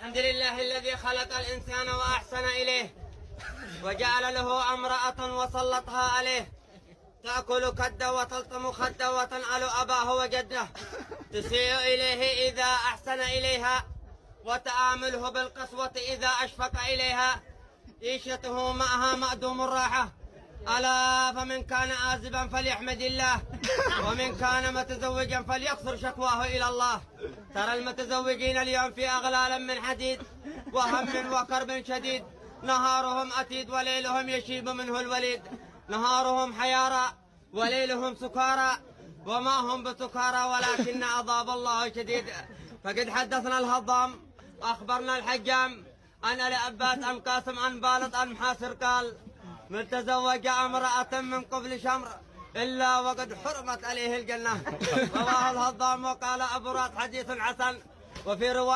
الحمد لله الذي خلق الإنسان وأحسن إليه وجعل له امرأة وسلطها عليه تأكل كده وتلطم خده وتنعل أباه وجده تسيء إليه إذا أحسن إليها وتآمله بالقسوة إذا أشفق إليها عيشته معها مأدوم الراحة. ألا فمن كان عازبا فليحمد الله ومن كان متزوجا فليقصر شكواه إلى الله. ترى المتزوجين اليوم في أغلال من حديد وهم وكرب شديد، نهارهم أتيد وليلهم يشيب منه الوليد، نهارهم حيارى وليلهم سكارى وما هم بسكارى ولكن عذاب الله شديد. فقد حدثنا الهضام أخبرنا الحجام أن لعباس عن قاسم عن بالط عن محاسر قال: من تزوج امرأة من قبل شمر إلا وقد حرمت عليه الجنة. رواه الهضام وقال أبو راد حديث حسن. وفي رواية